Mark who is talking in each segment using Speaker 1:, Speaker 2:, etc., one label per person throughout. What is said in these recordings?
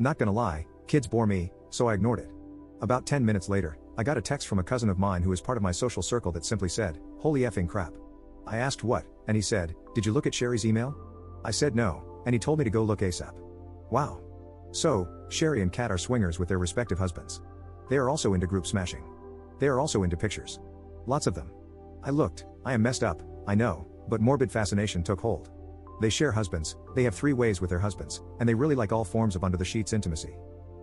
Speaker 1: Not gonna lie, kids bore me, so I ignored it. About 10 minutes later, I got a text from a cousin of mine who is part of my social circle that simply said, "Holy effing crap." I asked what, and he said, "Did you look at Sherry's email?" I said no, and he told me to go look ASAP. Wow. So, Sherry and Kat are swingers with their respective husbands. They are also into group smashing. They are also into pictures. Lots of them. I looked, I am messed up, I know, but morbid fascination took hold. They share husbands, they have 3 ways with their husbands, and they really like all forms of under the sheets intimacy.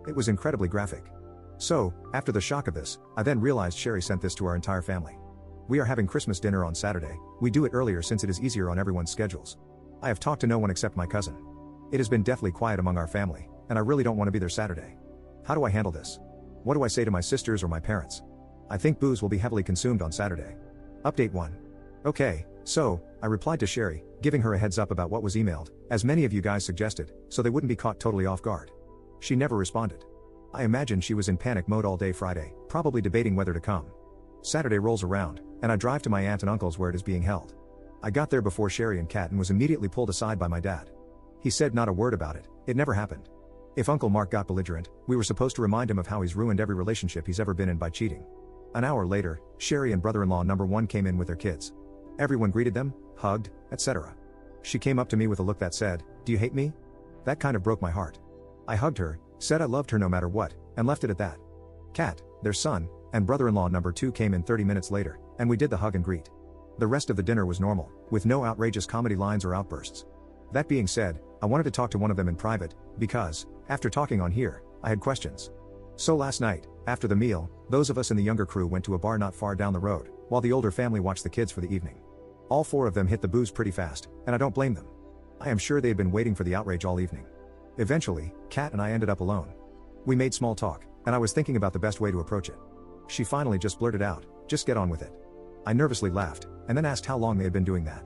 Speaker 1: It was incredibly graphic. So, after the shock of this, I then realized Sherry sent this to our entire family. We are having Christmas dinner on Saturday. We do it earlier since it is easier on everyone's schedules. I have talked to no one except my cousin. It has been deathly quiet among our family, and I really don't want to be there Saturday. How do I handle this? What do I say to my sisters or my parents? I think booze will be heavily consumed on Saturday. Update 1. Okay, so, I replied to Sherry, giving her a heads up about what was emailed, as many of you guys suggested, so they wouldn't be caught totally off guard. She never responded. I imagine she was in panic mode all day Friday, probably debating whether to come. Saturday rolls around, and I drive to my aunt and uncle's where it is being held. I got there before Sherry and Kat and was immediately pulled aside by my dad. He said not a word about it, it never happened. If Uncle Mark got belligerent, we were supposed to remind him of how he's ruined every relationship he's ever been in by cheating. An hour later, Sherry and brother-in-law number 1 came in with their kids. Everyone greeted them, hugged, etc. She came up to me with a look that said, "Do you hate me?" That kind of broke my heart. I hugged her, said I loved her no matter what, and left it at that. Kat, their son, and brother-in-law number 2 came in 30 minutes later, and we did the hug and greet. The rest of the dinner was normal, with no outrageous comedy lines or outbursts. That being said, I wanted to talk to one of them in private, because, after talking on here, I had questions. So last night, after the meal, those of us in the younger crew went to a bar not far down the road, while the older family watched the kids for the evening. All 4 of them hit the booze pretty fast, and I don't blame them. I am sure they had been waiting for the outrage all evening. Eventually, Kat and I ended up alone. We made small talk, and I was thinking about the best way to approach it. She finally just blurted out, "Just get on with it." I nervously laughed, and then asked how long they had been doing that.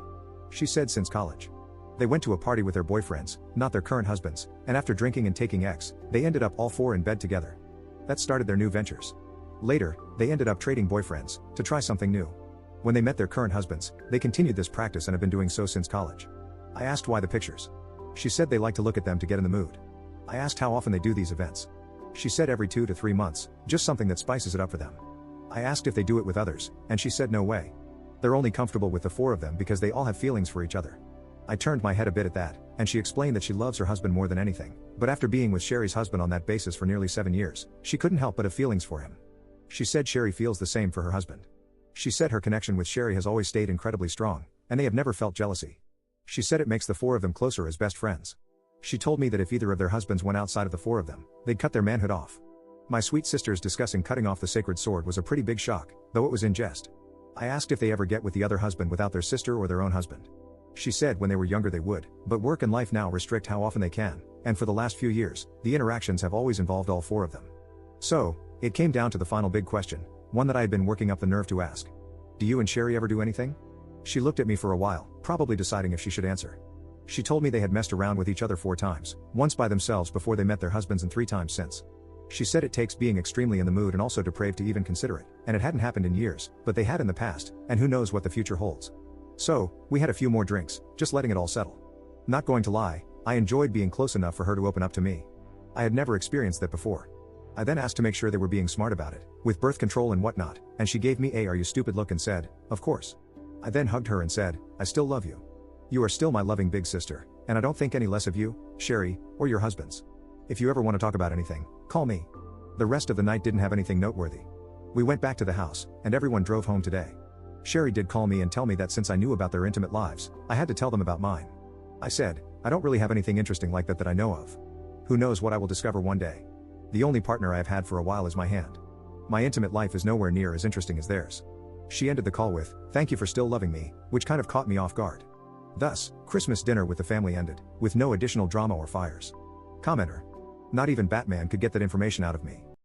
Speaker 1: She said since college. They went to a party with their boyfriends, not their current husbands, and after drinking and taking X, they ended up all 4 in bed together. That started their new ventures. Later, they ended up trading boyfriends, to try something new. When they met their current husbands, they continued this practice and have been doing so since college. I asked why the pictures. She said they like to look at them to get in the mood. I asked how often they do these events. She said every 2 to 3 months, just something that spices it up for them. I asked if they do it with others, and she said no way. They're only comfortable with the 4 of them because they all have feelings for each other. I turned my head a bit at that, and she explained that she loves her husband more than anything, but after being with Sherry's husband on that basis for nearly 7 years, she couldn't help but have feelings for him. She said Sherry feels the same for her husband. She said her connection with Sherry has always stayed incredibly strong, and they have never felt jealousy. She said it makes the 4 of them closer as best friends. She told me that if either of their husbands went outside of the 4 of them, they'd cut their manhood off. My sweet sisters discussing cutting off the sacred sword was a pretty big shock, though it was in jest. I asked if they ever get with the other husband without their sister or their own husband. She said when they were younger they would, but work and life now restrict how often they can, and for the last few years, the interactions have always involved all 4 of them. So, it came down to the final big question, one that I had been working up the nerve to ask. Do you and Sherry ever do anything? She looked at me for a while, probably deciding if she should answer. She told me they had messed around with each other 4 times, once by themselves before they met their husbands and 3 times since. She said it takes being extremely in the mood and also depraved to even consider it, and it hadn't happened in years, but they had in the past, and who knows what the future holds. So, we had a few more drinks, just letting it all settle. Not going to lie, I enjoyed being close enough for her to open up to me. I had never experienced that before. I then asked to make sure they were being smart about it, with birth control and whatnot, and she gave me a "are you stupid" look and said, "Of course." I then hugged her and said, "I still love you. You are still my loving big sister, and I don't think any less of you, Sherry, or your husbands. If you ever want to talk about anything, call me." The rest of the night didn't have anything noteworthy. We went back to the house, and everyone drove home today. Sherry did call me and tell me that since I knew about their intimate lives, I had to tell them about mine. I said, I don't really have anything interesting like that I know of. Who knows what I will discover one day. The only partner I have had for a while is my hand. My intimate life is nowhere near as interesting as theirs. She ended the call with, "Thank you for still loving me," which kind of caught me off guard. Thus, Christmas dinner with the family ended, with no additional drama or fires. Commenter. Not even Batman could get that information out of me.